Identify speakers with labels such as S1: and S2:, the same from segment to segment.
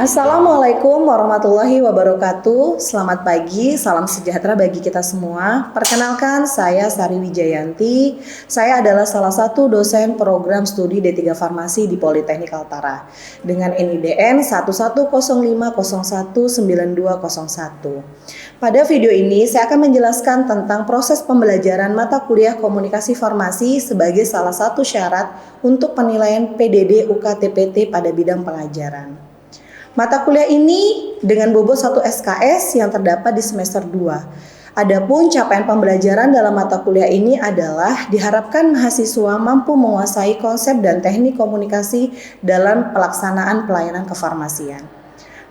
S1: Assalamualaikum warahmatullahi wabarakatuh. Selamat pagi, salam sejahtera bagi kita semua. Perkenalkan, saya Sari Wijayanti. Saya adalah salah satu dosen program studi D3 Farmasi di Politeknik Kaltara dengan NIDN 1105019201. Pada video ini saya akan menjelaskan tentang proses pembelajaran mata kuliah komunikasi farmasi sebagai salah satu syarat untuk penilaian PDD UKTPT pada bidang pengajaran. Mata kuliah ini dengan bobot 1 SKS yang terdapat di semester 2. Adapun capaian pembelajaran dalam mata kuliah ini adalah diharapkan mahasiswa mampu menguasai konsep dan teknik komunikasi dalam pelaksanaan pelayanan kefarmasian.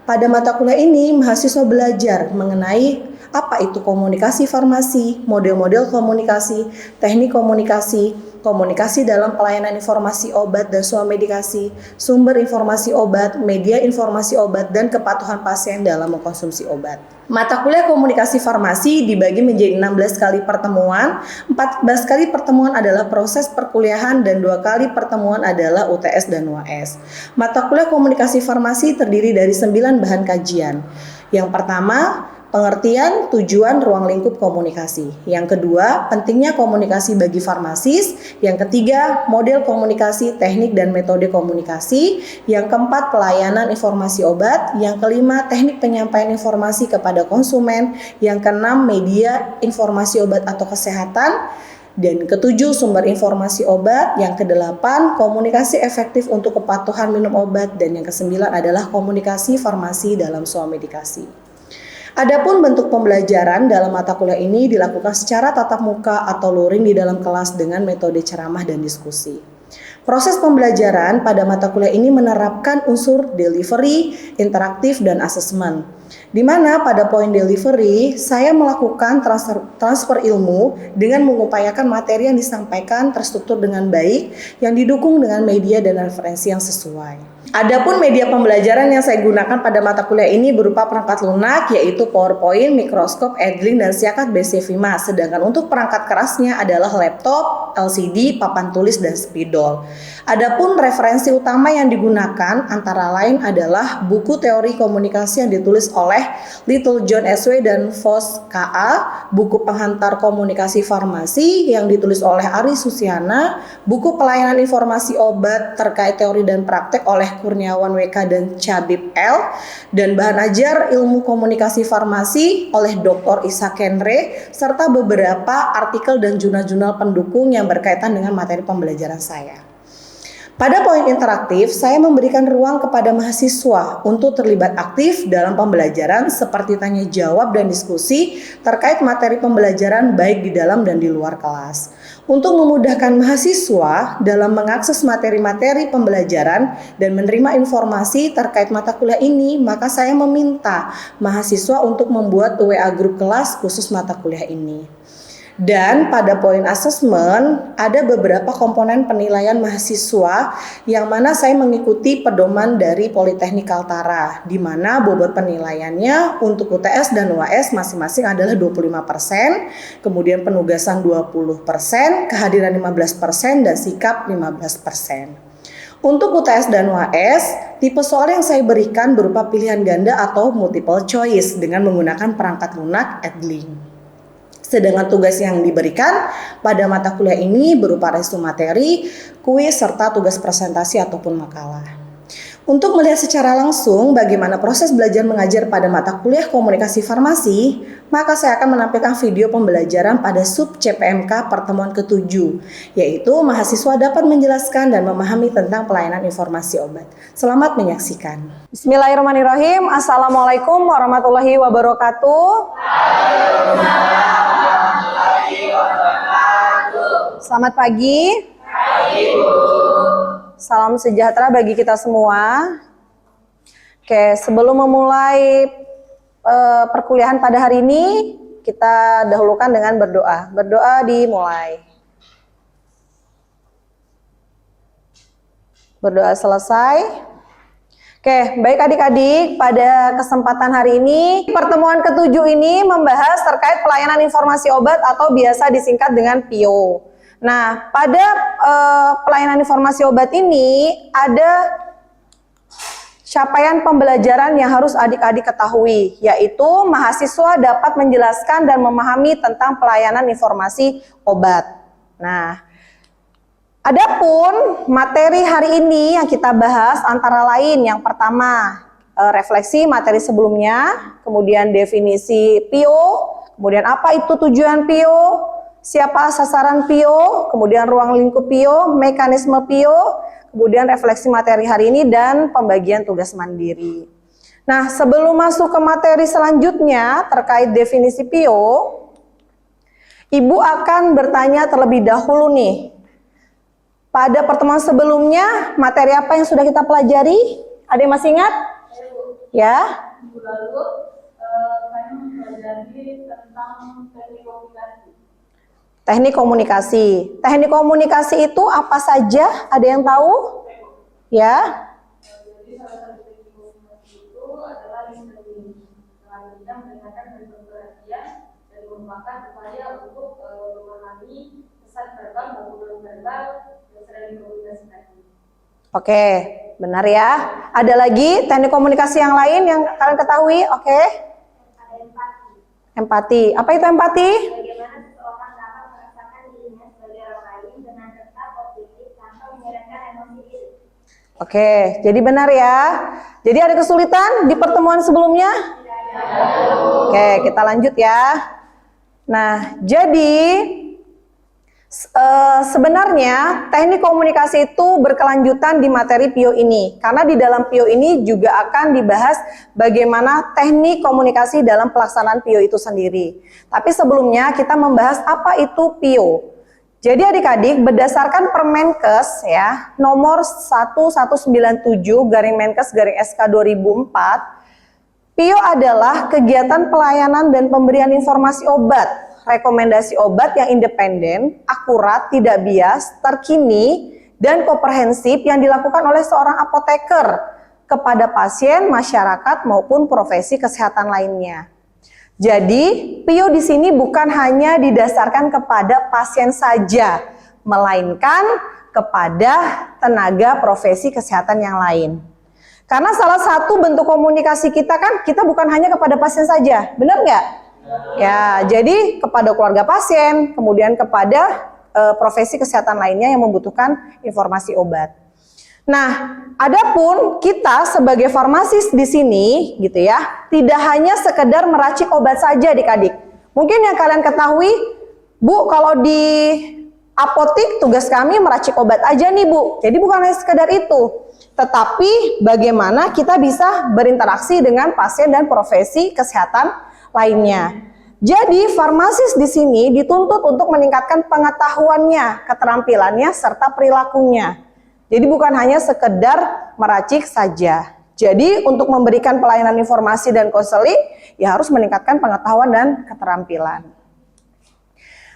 S1: Pada mata kuliah ini, mahasiswa belajar mengenai apa itu komunikasi farmasi, model-model komunikasi, teknik komunikasi, komunikasi dalam pelayanan informasi obat dan swamedikasi, sumber informasi obat, media informasi obat, dan kepatuhan pasien dalam mengkonsumsi obat. Mata kuliah komunikasi farmasi dibagi menjadi 16 kali pertemuan, 14 kali pertemuan adalah proses perkuliahan dan 2 kali pertemuan adalah UTS dan UAS. Mata kuliah komunikasi farmasi terdiri dari 9 bahan kajian. Yang pertama, pengertian tujuan ruang lingkup komunikasi. Yang kedua, pentingnya komunikasi bagi farmasis. Yang ketiga, model komunikasi, teknik dan metode komunikasi. Yang keempat, pelayanan informasi obat. Yang kelima, teknik penyampaian informasi kepada konsumen. Yang keenam, media informasi obat atau kesehatan. Dan ketujuh, sumber informasi obat. Yang kedelapan, komunikasi efektif untuk kepatuhan minum obat. Dan yang kesembilan adalah komunikasi farmasi dalam swamedikasi. Adapun bentuk pembelajaran dalam mata kuliah ini dilakukan secara tatap muka atau luring di dalam kelas dengan metode ceramah dan diskusi. Proses pembelajaran pada mata kuliah ini menerapkan unsur delivery, interaktif, dan asesmen. Di mana pada poin delivery, saya melakukan transfer ilmu dengan mengupayakan materi yang disampaikan terstruktur dengan baik, yang didukung dengan media dan referensi yang sesuai. Adapun media pembelajaran yang saya gunakan pada mata kuliah ini berupa perangkat lunak, yaitu PowerPoint, mikroskop, Edlink, dan Siakat BC5. Sedangkan untuk perangkat kerasnya adalah laptop, LCD, papan tulis, dan spidol. Adapun referensi utama yang digunakan antara lain adalah buku teori komunikasi yang ditulis oleh Little John SW dan Vos KA, buku penghantar komunikasi farmasi yang ditulis oleh Ari Susiana, buku pelayanan informasi obat terkait teori dan praktek oleh Kurniawan WK dan Cabib L, dan bahan ajar ilmu komunikasi farmasi oleh Dr. Isa Kenre, serta beberapa artikel dan jurnal-jurnal pendukung yang berkaitan dengan materi pembelajaran saya. Pada poin interaktif, saya memberikan ruang kepada mahasiswa untuk terlibat aktif dalam pembelajaran seperti tanya jawab dan diskusi terkait materi pembelajaran baik di dalam dan di luar kelas. Untuk memudahkan mahasiswa dalam mengakses materi-materi pembelajaran dan menerima informasi terkait mata kuliah ini, maka saya meminta mahasiswa untuk membuat WA grup kelas khusus mata kuliah ini. Dan pada poin asesmen ada beberapa komponen penilaian mahasiswa yang mana saya mengikuti pedoman dari Politeknik Kaltara, di mana bobot penilaiannya untuk UTS dan UAS masing-masing adalah 25%, kemudian penugasan 20%, kehadiran 15%, dan sikap 15%. Untuk UTS dan UAS, tipe soal yang saya berikan berupa pilihan ganda atau multiple choice dengan menggunakan perangkat lunak Edlink. Sedangkan tugas yang diberikan pada mata kuliah ini berupa resume materi, kuis, serta tugas presentasi ataupun makalah. Untuk melihat secara langsung bagaimana proses belajar mengajar pada mata kuliah komunikasi farmasi, maka saya akan menampilkan video pembelajaran pada sub CPMK pertemuan ke-7, yaitu mahasiswa dapat menjelaskan dan memahami tentang pelayanan informasi obat. Selamat menyaksikan. Bismillahirrahmanirrahim. Assalamualaikum warahmatullahi wabarakatuh. Selamat pagi. Salam sejahtera bagi kita semua. Oke, sebelum memulai perkuliahan pada hari ini, kita dahulukan dengan berdoa. Berdoa dimulai. Berdoa selesai. Oke, baik adik-adik, pada kesempatan hari ini, pertemuan ke-7 ini membahas terkait pelayanan informasi obat atau biasa disingkat dengan PIO. Nah, pada pelayanan informasi obat ini ada capaian pembelajaran yang harus adik-adik ketahui, yaitu mahasiswa dapat menjelaskan dan memahami tentang pelayanan informasi obat. Nah, adapun materi hari ini yang kita bahas antara lain yang pertama, refleksi materi sebelumnya, kemudian definisi PIO, kemudian apa itu tujuan PIO, siapa sasaran PIO, kemudian ruang lingkup PIO, mekanisme PIO, kemudian refleksi materi hari ini dan pembagian tugas mandiri. Nah, sebelum masuk ke materi selanjutnya terkait definisi PIO, Ibu akan bertanya terlebih dahulu nih. Pada pertemuan sebelumnya, materi apa yang sudah kita pelajari? Ada yang masih ingat? Ya.
S2: Minggu lalu kami mempelajari tentang teknik komunikasi.
S1: Teknik komunikasi. Teknik komunikasi itu apa saja? Ada yang tahu? Ya.
S2: Jadi salah satu teknik komunikasi itu adalah listening. Selanjutnya mendengarkan dan berperhatian dan merupakan upaya untuk memahami pesan verbal maupun non-verbal yang sedang dikomunikasikan.
S1: Oke, benar ya. Ada lagi teknik komunikasi yang lain yang kalian ketahui? Oke.
S2: Ada empati.
S1: Empati. Apa itu empati?
S2: Bagaimana seseorang dapat merasakan dirinya sebagai orang lain dengan tetap objektif tanpa menyerahkan emosi diri.
S1: Oke, jadi benar ya. Jadi ada kesulitan di pertemuan sebelumnya? Oke, kita lanjut ya. Nah, jadi sebenarnya teknik komunikasi itu berkelanjutan di materi PIO ini. Karena di dalam PIO ini juga akan dibahas bagaimana teknik komunikasi dalam pelaksanaan PIO itu sendiri. Tapi sebelumnya kita membahas apa itu PIO. Jadi adik-adik berdasarkan Permenkes ya nomor 1197/Menkes/SK 2004, PIO adalah kegiatan pelayanan dan pemberian informasi obat, rekomendasi obat yang independen, akurat, tidak bias, terkini, dan komprehensif yang dilakukan oleh seorang apoteker kepada pasien, masyarakat, maupun profesi kesehatan lainnya. Jadi, PIO di sini bukan hanya didasarkan kepada pasien saja, melainkan kepada tenaga profesi kesehatan yang lain. Karena salah satu bentuk komunikasi kita kan, kita bukan hanya kepada pasien saja, benar nggak? Ya, jadi kepada keluarga pasien, kemudian kepada profesi kesehatan lainnya yang membutuhkan informasi obat. Nah, adapun kita sebagai farmasis di sini, gitu ya, tidak hanya sekedar meracik obat saja, adik-adik. Mungkin yang kalian ketahui, Bu, kalau di apotik tugas kami meracik obat aja nih, Bu. Jadi bukan hanya sekedar itu. Tetapi bagaimana kita bisa berinteraksi dengan pasien dan profesi kesehatan lainnya. Jadi farmasis di sini dituntut untuk meningkatkan pengetahuannya, keterampilannya, serta perilakunya. Jadi bukan hanya sekedar meracik saja. Jadi untuk memberikan pelayanan informasi dan konseling, ya harus meningkatkan pengetahuan dan keterampilan.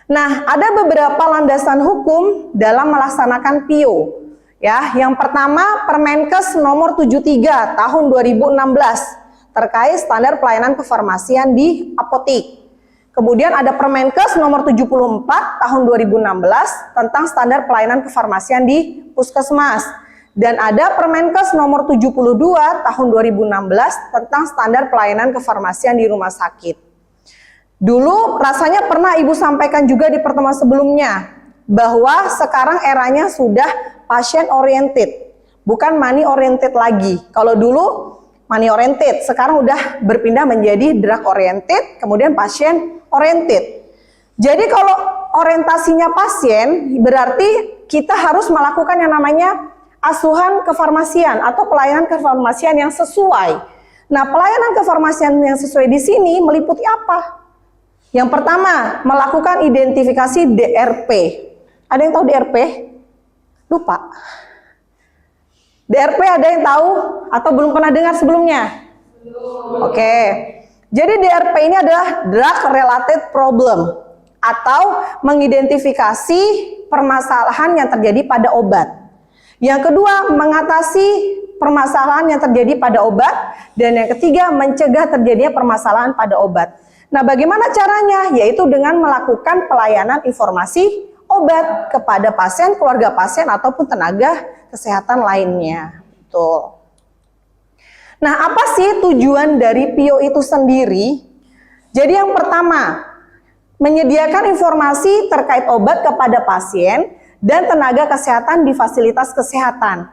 S1: Nah, ada beberapa landasan hukum dalam melaksanakan PIO. Ya, yang pertama Permenkes nomor 73 tahun 2016 terkait standar pelayanan kefarmasian di apotik. Kemudian ada Permenkes nomor 74 tahun 2016 tentang standar pelayanan kefarmasian di puskesmas. Dan ada Permenkes nomor 72 tahun 2016 tentang standar pelayanan kefarmasian di rumah sakit. Dulu rasanya pernah Ibu sampaikan juga di pertemuan sebelumnya bahwa sekarang eranya sudah pasien oriented, bukan money oriented lagi. Kalau dulu money oriented, sekarang udah berpindah menjadi drug oriented, kemudian pasien oriented. Jadi kalau orientasinya pasien, berarti kita harus melakukan yang namanya asuhan kefarmasian atau pelayanan kefarmasian yang sesuai. Nah, pelayanan kefarmasian yang sesuai di sini meliputi apa? Yang pertama, melakukan identifikasi DRP. Ada yang tahu DRP? Lupa. DRP ada yang tahu atau belum pernah dengar sebelumnya? Oke. Jadi DRP ini adalah drug related problem atau mengidentifikasi permasalahan yang terjadi pada obat. Yang kedua, mengatasi permasalahan yang terjadi pada obat, dan yang ketiga, mencegah terjadinya permasalahan pada obat. Nah, bagaimana caranya? Yaitu dengan melakukan pelayanan informasi obat kepada pasien, keluarga pasien, ataupun tenaga kesehatan lainnya. Betul. Nah, apa sih tujuan dari PIO itu sendiri? Jadi yang pertama, menyediakan informasi terkait obat kepada pasien dan tenaga kesehatan di fasilitas kesehatan.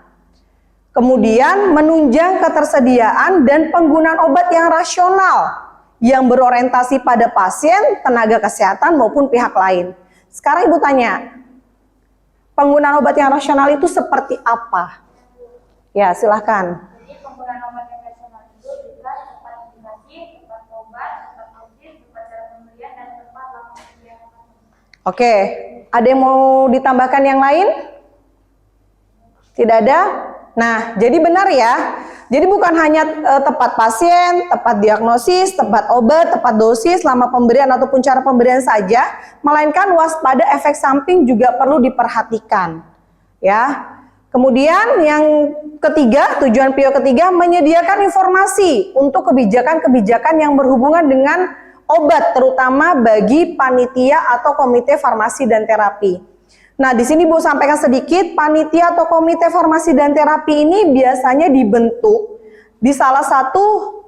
S1: Kemudian menunjang ketersediaan dan penggunaan obat yang rasional yang berorientasi pada pasien, tenaga kesehatan maupun pihak lain. Sekarang Ibu tanya, penggunaan obat yang rasional itu seperti apa? Ya, silahkan.
S2: Jadi penggunaan obat yang rasional itu juga tempat indikasi, tempat obat, tempat dosis, tempat cara pemberian, dan tempat lama pemberian.
S1: Oke, ada yang mau ditambahkan yang lain? Tidak ada? Nah, jadi benar ya. Jadi bukan hanya tempat pasien, tempat diagnosis, tempat obat, tempat dosis, lama pemberian ataupun cara pemberian saja, melainkan waspada efek samping juga perlu diperhatikan. Ya. Kemudian yang ketiga, tujuan PIO ketiga, menyediakan informasi untuk kebijakan-kebijakan yang berhubungan dengan obat, terutama bagi panitia atau komite farmasi dan terapi. Nah, di sini Bu sampaikan sedikit, panitia atau komite farmasi dan terapi ini biasanya dibentuk di salah satu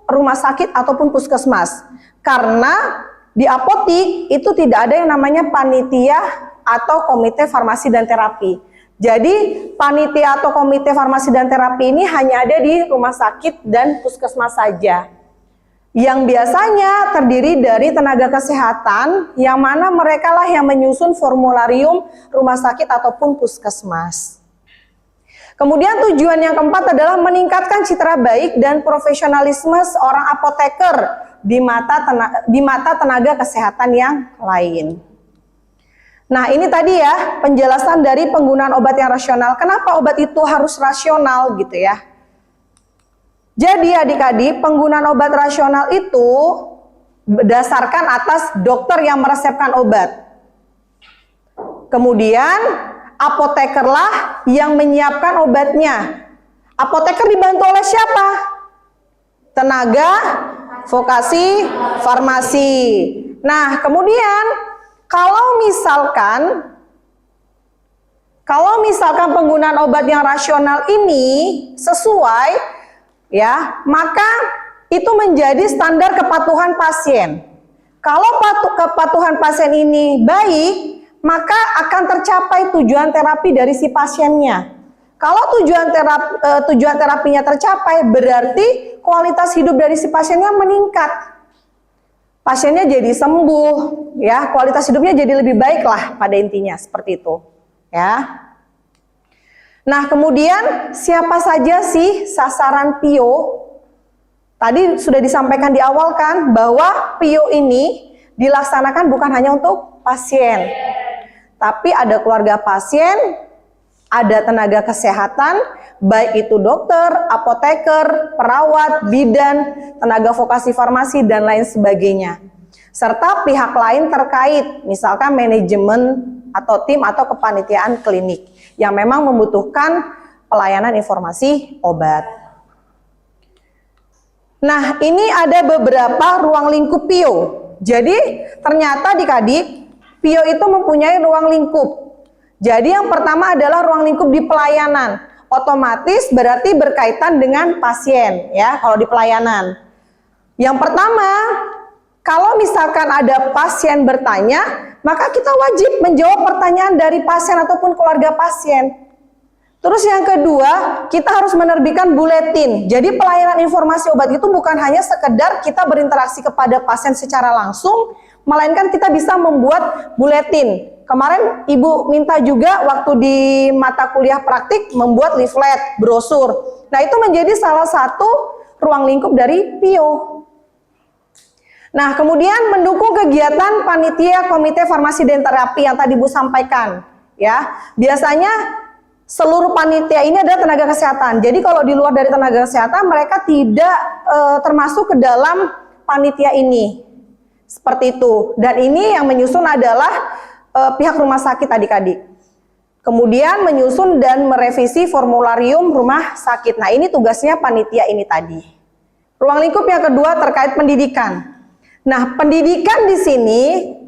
S1: rumah sakit ataupun puskesmas. Karena di apotik itu tidak ada yang namanya panitia atau komite farmasi dan terapi. Jadi, panitia atau komite farmasi dan terapi ini hanya ada di rumah sakit dan puskesmas saja. Yang biasanya terdiri dari tenaga kesehatan, yang mana mereka lah yang menyusun formularium rumah sakit ataupun puskesmas. Kemudian tujuan yang keempat adalah meningkatkan citra baik dan profesionalisme seorang apoteker di mata tenaga kesehatan yang lain. Nah, ini tadi ya penjelasan dari penggunaan obat yang rasional. Kenapa obat itu harus rasional gitu ya? Jadi adik-adik, penggunaan obat rasional itu berdasarkan atas dokter yang meresepkan obat. Kemudian apotekerlah yang menyiapkan obatnya. Apoteker dibantu oleh siapa? Tenaga vokasi farmasi. Nah, kemudian kalau misalkan penggunaan obat yang rasional ini sesuai ya, maka itu menjadi standar kepatuhan pasien. Kalau kepatuhan pasien ini baik, maka akan tercapai tujuan terapi dari si pasiennya. Kalau tujuan terapinya tercapai, berarti kualitas hidup dari si pasiennya meningkat. Pasiennya jadi sembuh, ya, kualitas hidupnya jadi lebih baik lah pada intinya seperti itu, ya. Nah, kemudian siapa saja sih sasaran PIO? Tadi sudah disampaikan di awal kan bahwa PIO ini dilaksanakan bukan hanya untuk pasien, tapi ada keluarga pasien, ada tenaga kesehatan, baik itu dokter, apoteker, perawat, bidan, tenaga vokasi farmasi, dan lain sebagainya. Serta pihak lain terkait, misalkan manajemen atau tim atau kepanitiaan klinik yang memang membutuhkan pelayanan informasi obat. Nah, ini ada beberapa ruang lingkup PIO. Jadi, ternyata adik-adik, PIO itu mempunyai ruang lingkup. Jadi, yang pertama adalah ruang lingkup di pelayanan. Otomatis berarti berkaitan dengan pasien, ya, kalau di pelayanan. Yang pertama, kalau misalkan ada pasien bertanya, maka kita wajib menjawab pertanyaan dari pasien ataupun keluarga pasien. Terus yang kedua, kita harus menerbitkan buletin. Jadi pelayanan informasi obat itu bukan hanya sekedar kita berinteraksi kepada pasien secara langsung, melainkan kita bisa membuat buletin. Kemarin Ibu minta juga waktu di mata kuliah praktik membuat leaflet, brosur. Nah, itu menjadi salah satu ruang lingkup dari PIO. Nah, kemudian mendukung kegiatan panitia komite farmasi dan terapi yang tadi Bu sampaikan, ya. Biasanya seluruh panitia ini adalah tenaga kesehatan. Jadi kalau di luar dari tenaga kesehatan mereka tidak termasuk ke dalam panitia ini. Seperti itu. Dan ini yang menyusun adalah pihak rumah sakit adik-adik. Kemudian menyusun dan merevisi formularium rumah sakit. Nah, ini tugasnya panitia ini tadi. Ruang lingkup yang kedua terkait pendidikan. Nah, pendidikan di sini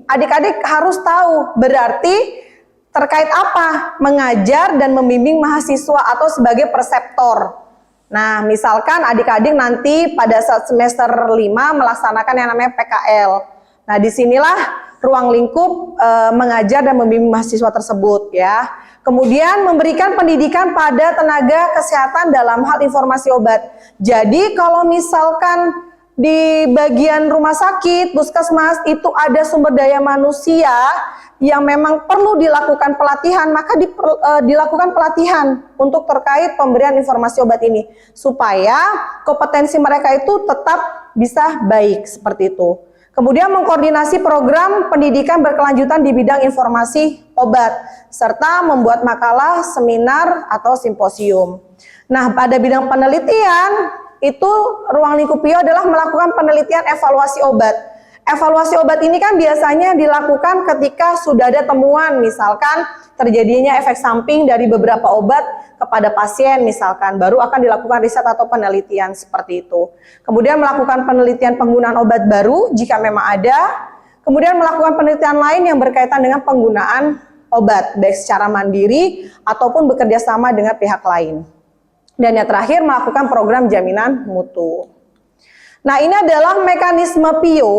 S1: adik-adik harus tahu berarti terkait apa? Mengajar dan membimbing mahasiswa atau sebagai preseptor. Nah, misalkan adik-adik nanti pada saat semester 5 melaksanakan yang namanya PKL. Nah, disinilah ruang lingkup mengajar dan membimbing mahasiswa tersebut ya. Kemudian memberikan pendidikan pada tenaga kesehatan dalam hal informasi obat. Jadi kalau misalkan di bagian rumah sakit, puskesmas itu ada sumber daya manusia yang memang perlu dilakukan pelatihan, maka dilakukan pelatihan untuk terkait pemberian informasi obat ini supaya kompetensi mereka itu tetap bisa baik seperti itu. Kemudian mengkoordinasi program pendidikan berkelanjutan di bidang informasi obat, serta membuat makalah, seminar, atau simposium. Nah, pada bidang penelitian, itu ruang lingkup PIO adalah melakukan penelitian evaluasi obat. Evaluasi obat ini kan biasanya dilakukan ketika sudah ada temuan, misalkan terjadinya efek samping dari beberapa obat kepada pasien misalkan, baru akan dilakukan riset atau penelitian seperti itu. Kemudian melakukan penelitian penggunaan obat baru jika memang ada, kemudian melakukan penelitian lain yang berkaitan dengan penggunaan obat, baik secara mandiri ataupun bekerja sama dengan pihak lain. Dan yang terakhir melakukan program jaminan mutu. Nah, ini adalah mekanisme PIO.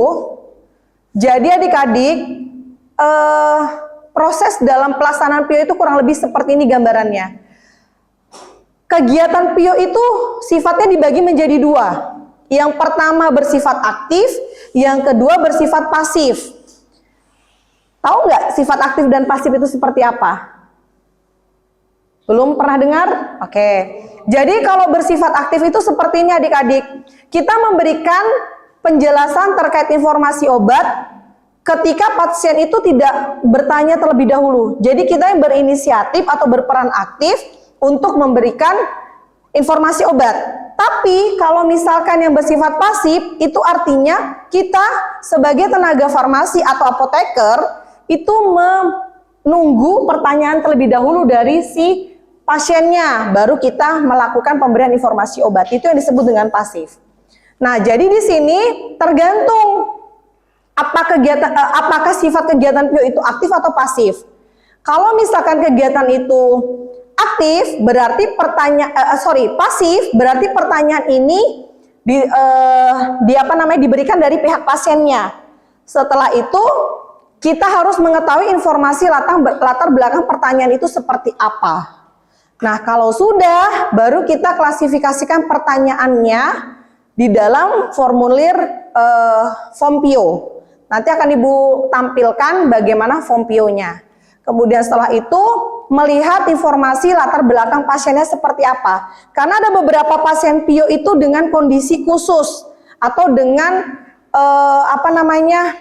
S1: Jadi adik-adik, proses dalam pelaksanaan PIO itu kurang lebih seperti ini gambarannya. Kegiatan PIO itu sifatnya dibagi menjadi dua. Yang pertama bersifat aktif, yang kedua bersifat pasif. Tahu nggak sifat aktif dan pasif itu seperti apa? Belum pernah dengar? Oke. Jadi kalau bersifat aktif itu seperti ini adik-adik. Kita memberikan penjelasan terkait informasi obat ketika pasien itu tidak bertanya terlebih dahulu. Jadi kita yang berinisiatif atau berperan aktif untuk memberikan informasi obat. Tapi kalau misalkan yang bersifat pasif, itu artinya kita sebagai tenaga farmasi atau apoteker itu menunggu pertanyaan terlebih dahulu dari si pasiennya, baru kita melakukan pemberian informasi obat. Itu yang disebut dengan pasif. Nah, jadi di sini tergantung apakah sifat kegiatan PIO itu aktif atau pasif. Kalau misalkan kegiatan itu aktif, berarti pasif, berarti pertanyaan ini diberikan dari pihak pasiennya. Setelah itu kita harus mengetahui informasi latar belakang pertanyaan itu seperti apa. Nah, kalau sudah, baru kita klasifikasikan pertanyaannya di dalam formulir form PIO. Nanti akan Ibu tampilkan bagaimana form PIO-nya. Kemudian setelah itu melihat informasi latar belakang pasiennya seperti apa. Karena ada beberapa pasien PIO itu dengan kondisi khusus atau dengan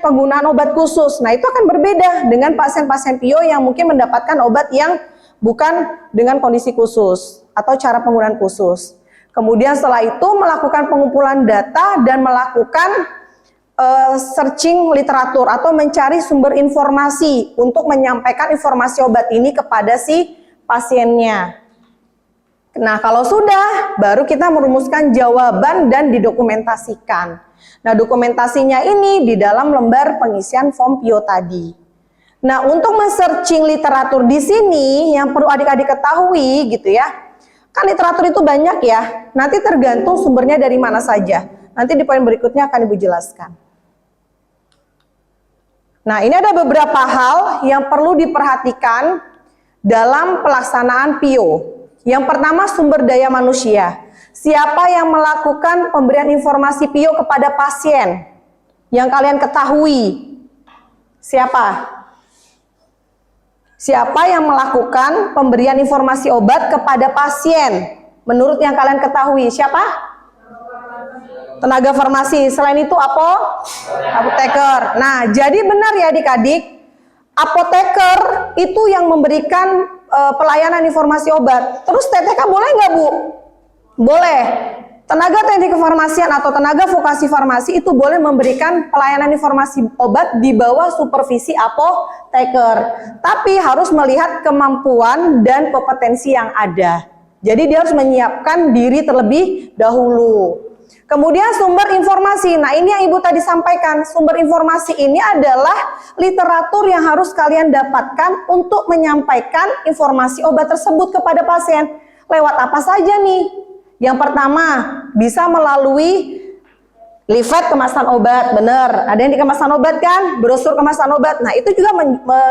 S1: penggunaan obat khusus. Nah, itu akan berbeda dengan pasien-pasien PIO yang mungkin mendapatkan obat yang bukan dengan kondisi khusus atau cara penggunaan khusus. Kemudian setelah itu melakukan pengumpulan data dan melakukan searching literatur atau mencari sumber informasi untuk menyampaikan informasi obat ini kepada si pasiennya. Nah, kalau sudah, baru kita merumuskan jawaban dan didokumentasikan. Nah, dokumentasinya ini di dalam lembar pengisian form PIO tadi. Nah, untuk men-searching literatur di sini yang perlu adik-adik ketahui gitu ya. Kan literatur itu banyak ya, nanti tergantung sumbernya dari mana saja. Nanti di poin berikutnya akan Ibu jelaskan. Nah, ini ada beberapa hal yang perlu diperhatikan dalam pelaksanaan PIO. Yang pertama, sumber daya manusia. Siapa yang melakukan pemberian informasi PIO kepada pasien? Yang kalian ketahui. Siapa? Siapa yang melakukan pemberian informasi obat kepada pasien? Menurut yang kalian ketahui, siapa? Tenaga farmasi. Selain itu apoteker. Nah, jadi benar ya adik-adik, apoteker itu yang memberikan pelayanan informasi obat. Terus TTK boleh nggak, Bu? Boleh. Tenaga teknik kefarmasian atau tenaga vokasi farmasi itu boleh memberikan pelayanan informasi obat di bawah supervisi apoteker. Tapi harus melihat kemampuan dan kompetensi yang ada. Jadi dia harus menyiapkan diri terlebih dahulu. Kemudian sumber informasi. Nah, ini yang Ibu tadi sampaikan. Sumber informasi ini adalah literatur yang harus kalian dapatkan untuk menyampaikan informasi obat tersebut kepada pasien. Lewat apa saja nih? Yang pertama, bisa melalui leaflet kemasan obat, bener. Ada yang di kemasan obat kan? Brosur kemasan obat. Nah, itu juga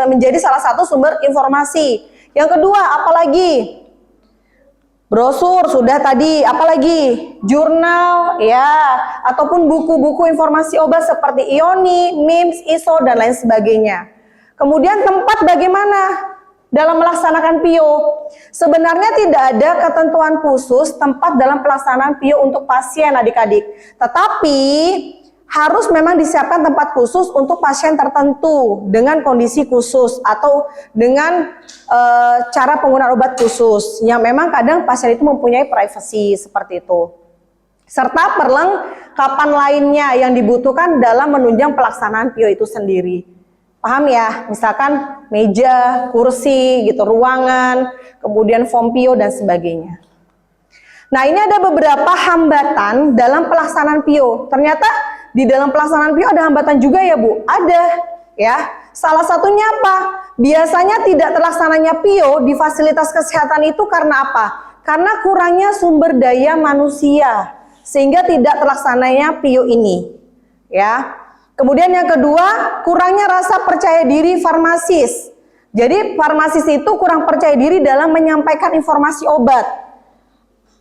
S1: menjadi salah satu sumber informasi. Yang kedua, apalagi? Brosur sudah tadi, apalagi? Jurnal, ya, ataupun buku-buku informasi obat seperti IONI, MIMS, ISO, dan lain sebagainya. Kemudian tempat bagaimana dalam melaksanakan PIO? Sebenarnya tidak ada ketentuan khusus tempat dalam pelaksanaan PIO untuk pasien adik-adik. Tetapi harus memang disiapkan tempat khusus untuk pasien tertentu dengan kondisi khusus atau dengan cara penggunaan obat khusus yang memang kadang pasien itu mempunyai privasi seperti itu. Serta perlengkapan lainnya yang dibutuhkan dalam menunjang pelaksanaan PIO itu sendiri. Paham ya? Misalkan meja, kursi, gitu, ruangan, kemudian form PIO dan sebagainya. Nah, ini ada beberapa hambatan dalam pelaksanaan PIO. Ternyata di dalam pelaksanaan PIO ada hambatan juga ya, Bu? Ada, ya. Salah satunya apa? Biasanya tidak terlaksananya PIO di fasilitas kesehatan itu karena apa? Karena kurangnya sumber daya manusia, sehingga tidak terlaksananya PIO ini, ya. Kemudian yang kedua, kurangnya rasa percaya diri farmasis. Jadi farmasis itu kurang percaya diri dalam menyampaikan informasi obat.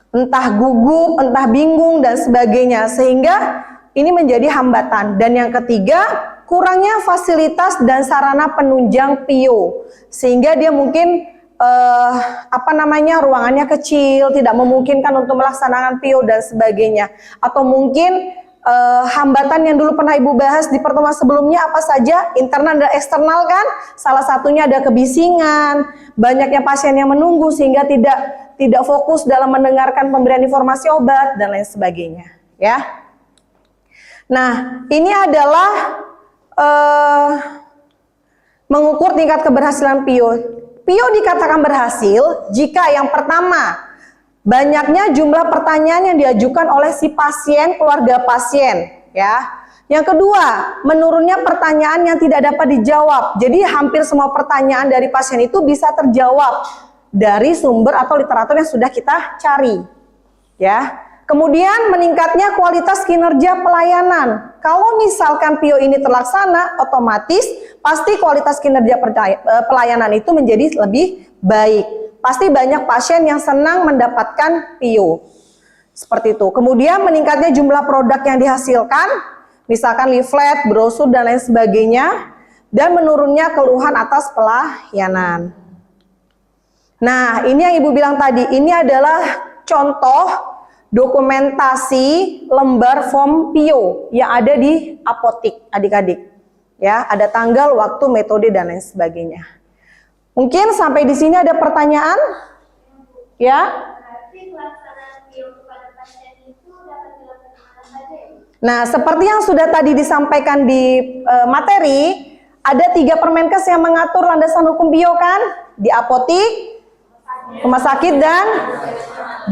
S1: Entah gugup, entah bingung, dan sebagainya. Sehingga ini menjadi hambatan. Dan yang ketiga, kurangnya fasilitas dan sarana penunjang PIO. Sehingga dia mungkin ruangannya kecil, tidak memungkinkan untuk melaksanakan PIO dan sebagainya. Atau mungkin hambatan yang dulu pernah Ibu bahas di pertemuan sebelumnya apa saja, internal dan eksternal kan? Salah satunya ada kebisingan, banyaknya pasien yang menunggu sehingga tidak fokus dalam mendengarkan pemberian informasi obat dan lain sebagainya, ya. Nah, ini adalah mengukur tingkat keberhasilan PIO. PIO dikatakan berhasil jika yang pertama, banyaknya jumlah pertanyaan yang diajukan oleh si pasien, keluarga pasien, ya. Yang kedua, menurunnya pertanyaan yang tidak dapat dijawab. Jadi hampir semua pertanyaan dari pasien itu bisa terjawab dari sumber atau literatur yang sudah kita cari, ya. Kemudian meningkatnya kualitas kinerja pelayanan. Kalau misalkan PIO ini terlaksana, otomatis pasti kualitas kinerja pelayanan itu menjadi lebih baik. Pasti banyak pasien yang senang mendapatkan PIO. Seperti itu. Kemudian meningkatnya jumlah produk yang dihasilkan, misalkan leaflet, brosur, dan lain sebagainya. Dan menurunnya keluhan atas pelayanan. Nah, ini yang Ibu bilang tadi, ini adalah contoh dokumentasi lembar form PIO yang ada di apotik, adik-adik. Ya, ada tanggal, waktu, metode, dan lain sebagainya. Mungkin sampai di sini ada pertanyaan? Ya?
S3: Berarti pelaksanaan PIO kepada pasien itu dapat dilakukan mana saja ya?
S1: Nah, seperti yang sudah tadi disampaikan di materi, ada 3 Permenkes yang mengatur landasan hukum PIO kan? Di apotik, rumah sakit, dan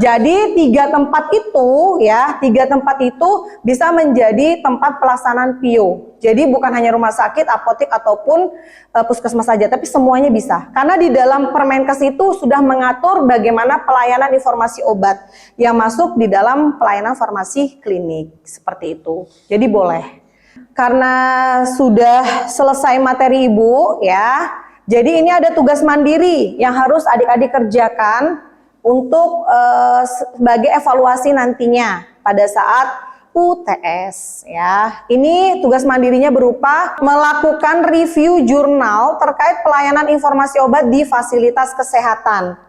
S1: jadi 3 tempat itu ya, 3 tempat itu bisa menjadi tempat pelaksanaan PIO. Jadi bukan hanya rumah sakit, apotik ataupun puskesmas saja, tapi semuanya bisa. Karena di dalam Permenkes itu sudah mengatur bagaimana pelayanan informasi obat yang masuk di dalam pelayanan farmasi klinik seperti itu. Jadi boleh. Karena sudah selesai materi Ibu ya. Jadi ini ada tugas mandiri yang harus adik-adik kerjakan untuk sebagai evaluasi nantinya pada saat UTS ya. Ini tugas mandirinya berupa melakukan review jurnal terkait pelayanan informasi obat di fasilitas kesehatan.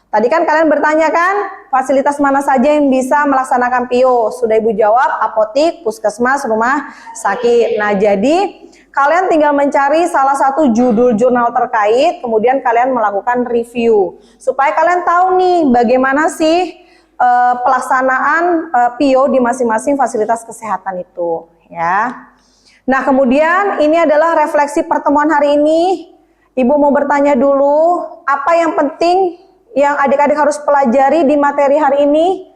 S1: Tadi kan kalian bertanya kan, fasilitas mana saja yang bisa melaksanakan PIO? Sudah Ibu jawab, apotik, puskesmas, rumah sakit. Nah, jadi kalian tinggal mencari salah satu judul jurnal terkait, kemudian kalian melakukan review. Supaya kalian tahu nih bagaimana sih pelaksanaan PIO di masing-masing fasilitas kesehatan itu. Ya. Nah, kemudian ini adalah refleksi pertemuan hari ini. Ibu mau bertanya dulu, apa yang penting yang adik-adik harus pelajari di materi hari ini?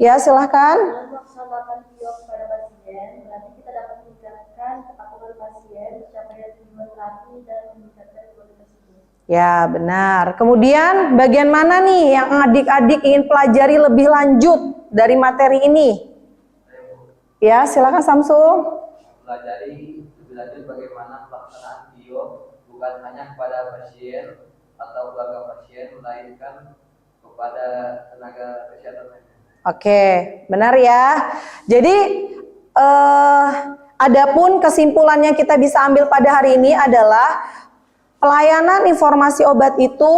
S1: Ya, silahkan.
S3: Dalam melaksanakan PIO kepada pasien, berarti kita dapat meningkatkan kepatuhan pasien, pencapaian tujuan terapi, dan meningkatkan kualitas hidup.
S1: Ya, benar. Kemudian bagian mana nih yang adik-adik ingin pelajari lebih lanjut dari materi ini? Ya, silakan Samsul.
S4: Pelajari lebih lanjut bagaimana pelaksanaan video bukan hanya kepada pasien atau keluarga pasien, melainkan kepada tenaga kesehatan lainnya.
S1: Oke, benar ya. Jadi, adapun kesimpulannya kita bisa ambil pada hari ini adalah pelayanan informasi obat itu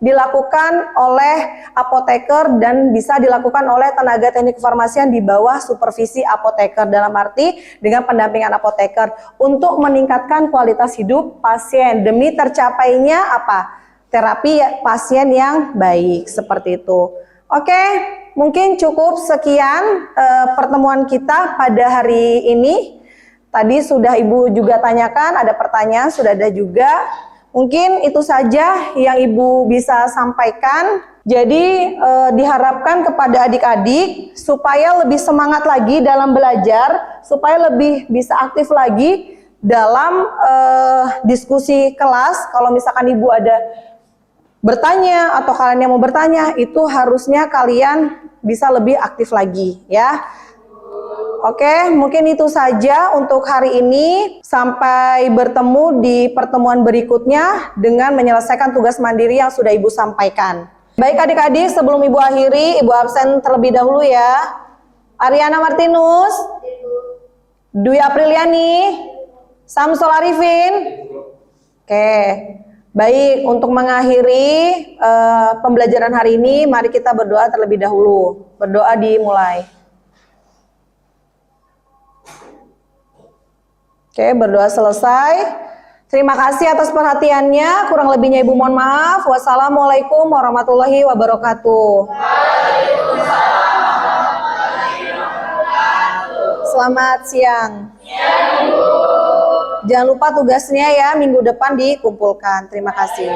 S1: dilakukan oleh apoteker dan bisa dilakukan oleh tenaga teknik kefarmasian di bawah supervisi apoteker, dalam arti dengan pendampingan apoteker untuk meningkatkan kualitas hidup pasien demi tercapainya apa? Terapi pasien yang baik, seperti itu. Oke, mungkin cukup sekian pertemuan kita pada hari ini. Tadi sudah Ibu juga tanyakan, ada pertanyaan, sudah ada juga. Mungkin itu saja yang Ibu bisa sampaikan. Jadi diharapkan kepada adik-adik supaya lebih semangat lagi dalam belajar, supaya lebih bisa aktif lagi dalam diskusi kelas. Kalau misalkan Ibu ada bertanya atau kalian yang mau bertanya, itu harusnya kalian bisa lebih aktif lagi ya. Oke, mungkin itu saja untuk hari ini. Sampai bertemu di pertemuan berikutnya dengan menyelesaikan tugas mandiri yang sudah Ibu sampaikan. Baik adik-adik, sebelum Ibu akhiri, Ibu absen terlebih dahulu ya. Ariana Martinus, Dwi Apriliani, Samsul Arifin. Oke, baik, untuk mengakhiri pembelajaran hari ini, mari kita berdoa terlebih dahulu. Berdoa dimulai. Oke, berdoa selesai. Terima kasih atas perhatiannya. Kurang lebihnya Ibu mohon maaf. Wassalamualaikum warahmatullahi wabarakatuh. Selamat siang. Jangan lupa tugasnya ya, minggu depan dikumpulkan. Terima kasih.